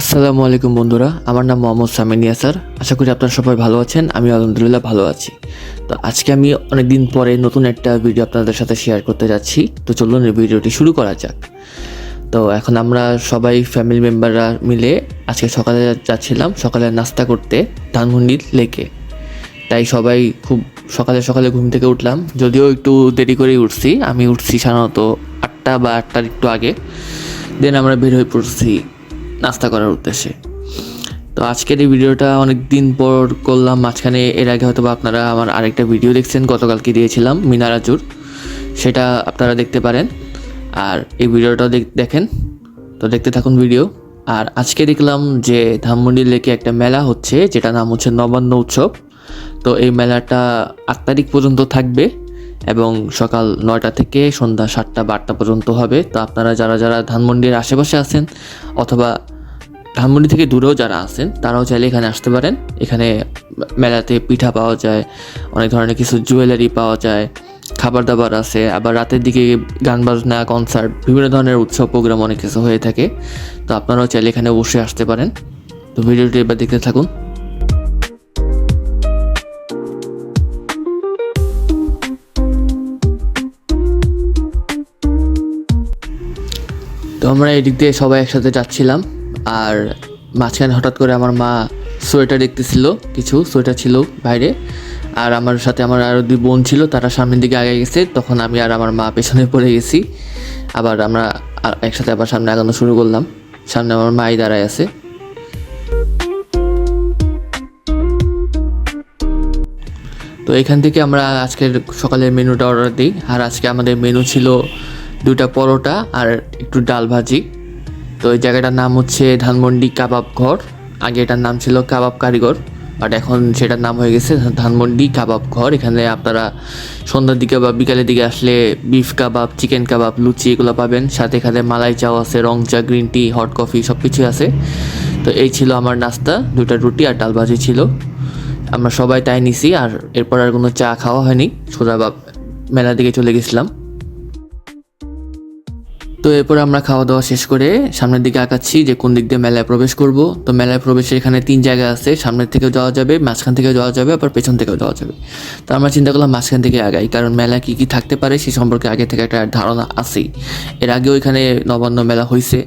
আসসালামু আলাইকুম বন্ধুরা, আমার নাম মোহাম্মদ সামিন ইয়াসার। আশা করি আপনারা সবাই ভালো আছেন। আমি আলহামদুলিল্লাহ ভালো আছি। তো আজকে আমি অনেকদিন পরে নতুন একটা ভিডিও আপনাদের সাথে শেয়ার করতে যাচ্ছি। তো চলুন এই ভিডিওটি শুরু করা যাক। তো এখন আমরা সবাই ফ্যামিলি মেম্বাররা মিলে আজকে সকালে যাচ্ছিলাম সকালে নাস্তা করতে ধানমন্ডির লেকে। তাই সবাই খুব সকালে সকালে ঘুম থেকে উঠলাম, যদিও একটু দেরি করেই উঠছি। আমি উঠছি সাধারণত 8টা বা 8টার একটু আগে। দেন আমরা বের হয়ে পড়ছি নাস্তা করার উদ্দেশ্যে। তো আজকের এই ভিডিওটা অনেক দিন পর করলাম। মাঝখানে এর আগে হয়তো আপনারা আমার আরেকটা ভিডিও দেখছেন, গতকালকে দিয়েছিলাম মিনারাজুর, সেটা আপনারা দেখতে পারেন। আর এই ভিডিওটাও দেখেন, তো দেখতে থাকুন ভিডিও। আর আজকে দেখলাম যে ধানমন্ডি লেকে একটা মেলা হচ্ছে, যেটা নাম হচ্ছে নবান্ন উৎসব। তো এই মেলাটা 8 তারিখ পর্যন্ত থাকবে এবং সকাল 9টা থেকে সন্ধ্যা 7টা বা 8টা পর্যন্ত হবে। তো আপনারা যারা যারা ধানমন্ডির আশেপাশে আছেন অথবা ধানমন্ডি থেকে দূরেও যারা আছেন তারাও চাইলে এখানে আসতে পারেন। এখানে মেলাতে পিঠা পাওয়া যায়, অনেক ধরনের কিছু জুয়েলারি পাওয়া যায়, খাবার দাবার আছে। আবার রাতের দিকে গান বাজনা, কনসার্ট, বিভিন্ন ধরনের উৎসব প্রোগ্রাম অনেক কিছু হয়ে থাকে। তো আপনারাও চাইলে এখানে অবশ্যই আসতে পারেন। তো ভিডিওটি এবার দেখতে থাকুন। তো আমরা এদিক দিয়ে সবাই একসাথে যাচ্ছিলাম। আর মাঝখানে হঠাৎ করে আমার মা সোয়েটার দেখতেছিল, কিছু সোয়েটার ছিল বাইরে। আর আমার সাথে আমার আরও 2 বোন ছিল, তারা সামনের দিকে আগে গেছে। তখন আমি আর আমার মা পেছনে পড়ে গেছি। আবার আমরা একসাথে আবার সামনে আগানো শুরু করলাম। সামনে আমার মাই দাঁড়ায় আছে। তো এখান থেকে আমরা আজকের সকালের মেনুটা অর্ডার দিই। আর আজকে আমাদের মেনু ছিল 2টা পরোটা আর একটু ডাল ভাজি। তো এই জায়গাটার নাম হচ্ছে ধানমন্ডি কাবাব ঘর। আগে এটার নাম ছিল কাবাব কারিগর, বাট এখন সেটার নাম হয়ে গেছে ধানমন্ডি কাবাব ঘর। এখানে আপনারা সন্ধ্যার দিকে বা বিকালের দিকে আসলে বিফ কাবাব, চিকেন কাবাব, লুচি এগুলো পাবেন। সাথে এখানে মালাই চাও আছে, রং চা, গ্রিন টি, হট কফি সব কিছুই আছে। তো এই ছিল আমার নাস্তা, 2টা রুটি আর ডাল ভাজি ছিল। আমরা সবাই তাই নিছি। আর এরপর আর কোনো চা খাওয়া হয়নি, সোজা মেলার দিকে চলে গেছিলাম। তো এরপর আমরা খাওয়া দাওয়া শেষ করে সামনের দিকে আগাচ্ছি যে কোন দিক দিয়ে মেলায় প্রবেশ করব। তো মেলায় প্রবেশের এখানে 3 জায়গা আছে, সামনের থেকেও যাওয়া যাবে, মাঝখান থেকেও যাওয়া যাবে, আবার পেছন থেকেও যাওয়া যাবে। তো আমরা চিন্তা করলাম মাঝখান থেকে আগাই, কারণ মেলা কী কী থাকতে পারে সে সম্পর্কে আগে থেকে একটা ধারণা আছেই। এর আগেও এখানে নবান্ন মেলা হয়েছে,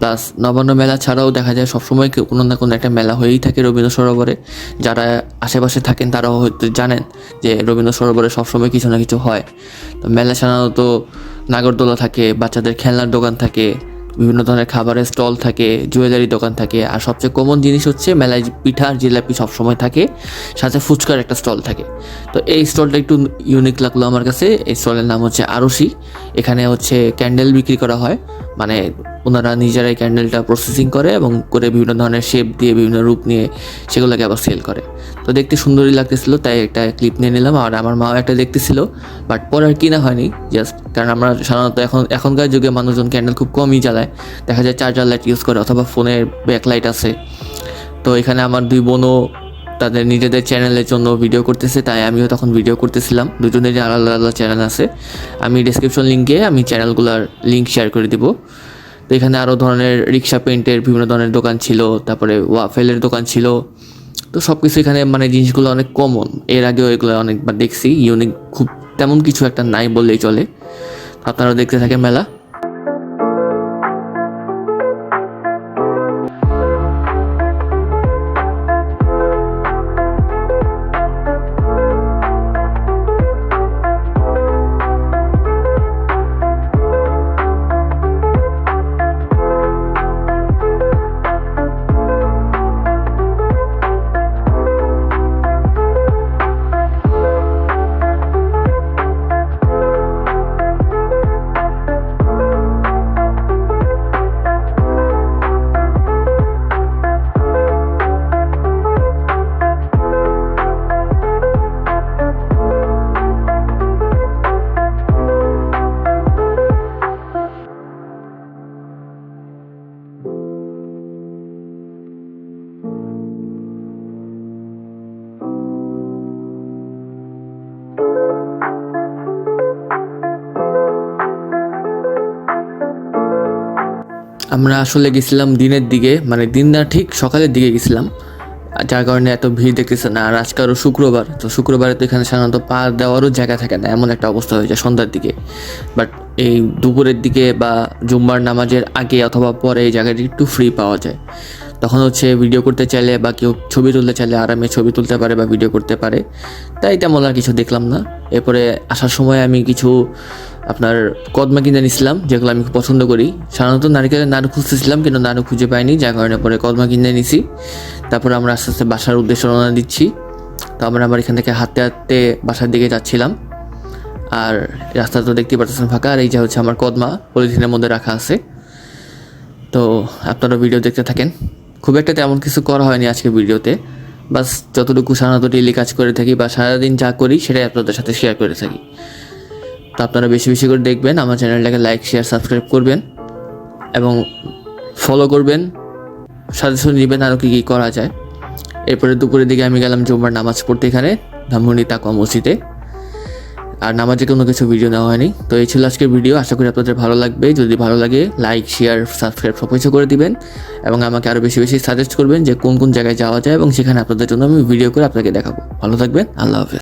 প্লাস নবান্ন মেলা ছাড়াও দেখা যায় সবসময় কোনো না কোনো একটা মেলা হয়েই থাকে রবীন্দ্র সরোবরে। যারা আশেপাশে থাকেন তারাও হয়তো জানেন যে রবীন্দ্র সরোবরে সবসময় কিছু না কিছু হয়। তো মেলা সাধারণত নাগরদোলা থাকে, বাচ্চাদের খেলনার দোকান থাকে, বিভিন্ন ধরনের খাবারের স্টল থাকে, জুয়েলারি দোকান থাকে। আর সবচেয়ে কমন জিনিস হচ্ছে মেলায় পিঠা আর জিলাপি সবসময় থাকে, সাথে ফুচকার একটা স্টল থাকে। তো এই স্টলটা একটু ইউনিক লাগলো আমার কাছে। এই স্টলের নাম হচ্ছে আরশি। এখানে হচ্ছে ক্যান্ডেল বিক্রি করা হয়, মানে ওনারা নিজেরাই ক্যান্ডেলটা প্রসেসিং করে এবং করে বিভিন্ন ধরনের শেপ দিয়ে বিভিন্ন রূপ নিয়ে সেগুলোকে আবার সেল করে। তো দেখতে সুন্দরই লাগতেছিল, তাই একটা ক্লিপ নিয়ে নিলাম। আর আমার মাও একটা দেখতেছিল, বাট পরে আর কিনা হয়নি, জাস্ট কারণ আমরা সাধারণত এখনকার যুগে মানুষজন ক্যান্ডেল খুব কমই জ্বালায়। দেখা যায় চার্জার লাইট ইউজ করে অথবা ফোনের ব্যাকলাইট আছে। তো এখানে আমার 2 বোনও তাদের নিজেদের চ্যানেলের জন্য ভিডিও করতেছে, তাই আমিও তখন ভিডিও করতেছিলাম। দুজনেরই আলাদা আলাদা চ্যানেল আছে। আমি ডেসক্রিপশন লিঙ্কে আমি চ্যানেলগুলোর লিঙ্ক শেয়ার করে দিব। তো এখানে আরও ধরনের রিক্সা পেন্টের বিভিন্ন ধরনের দোকান ছিল, তারপরে ওয়াফেলের দোকান ছিল। তো সব কিছু এখানে মানে জিনিসগুলো অনেক কমন, এর আগেও এগুলো অনেকবার দেখছি। ইউনিক খুব তেমন কিছু একটা নাই বললেই চলে। আপনারা দেখতে থাকেন মেলা। আমরা আসলে গেছিলাম দিনের দিকে, মানে দিন না ঠিক সকালের দিকে গেছিলাম, যার কারণে এত ভিড় দেখতেছে না। আর আজকে আরও শুক্রবার, তো শুক্রবারে তো এখানে সাধারণত পা দেওয়ারও জায়গা থাকে না, এমন একটা অবস্থা হয়ে যায় সন্ধ্যার দিকে। বাট এই দুপুরের দিকে বা জুম্মার নামাজের আগে অথবা পরে এই জায়গাটি একটু ফ্রি পাওয়া যায়। তখন হচ্ছে ভিডিও করতে চাইলে বা কেউ ছবি তুলতে চাইলে আরামে ছবি তুলতে পারে বা ভিডিও করতে পারে। তাই তেমন আর কিছু দেখলাম না। এরপরে আসার সময় আমি কিছু আপনার কদমা কিনে নিয়েছিলাম, যেগুলো আমি খুব পছন্দ করি। সাধারণত নারকেলের নাড়ু খুঁজতেছিলাম, কিন্তু নাড়ু খুঁজে পাইনি, যার কারণে পরে কদমা কিনে নিছি। তারপর আমরা আস্তে আস্তে বাসার উদ্দেশ্যে রওনা দিচ্ছি। তো আমরা আবার এখান থেকে হাঁটতে হাঁটতে বাসার দিকে যাচ্ছিলাম। আর রাস্তা তো দেখতেই পাচ্ছেন ফাঁকা। আর এই যে হচ্ছে আমার কদমা পলিথিনের মধ্যে রাখা আছে। তো আপনারা ভিডিও দেখতে থাকেন। খুব একটা তেমন কিছু করা হয়নি আজকে ভিডিওতে, বাস যতটুকু সাধারণত ডেইলি কাজ করে থাকি বা সারাদিন যা করি সেটাই আপনাদের সাথে শেয়ার করে থাকি। তো আপনারা বেশি বেশি করে দেখবেন, আমার চ্যানেলটাকে লাইক শেয়ার সাবস্ক্রাইব করবেন এবং ফলো করবেন, সাজেশন নেবেন আরও কী কী করা যায়। এরপরে দুপুরের দিকে আমি গেলাম জুম্মার নামাজ পড়তে এখানে ধানমন্ডি তাকওয়া মসজিদে। আর নামাজে কোনো কিছু ভিডিও নেওয়া হয়নি। তো এই ছিল আজকের ভিডিও, আশা করি আপনাদের ভালো লাগবে। যদি ভালো লাগে লাইক শেয়ার সাবস্ক্রাইব সব কিছু করে দিবেন এবং আমাকে আরও বেশি বেশি সাজেস্ট করবেন যে কোন কোন জায়গায় যাওয়া যায়, এবং সেখানে আপনাদের জন্য আমি ভিডিও করে আপনাকে দেখাবো। ভালো থাকবেন, আল্লাহ হাফেজ।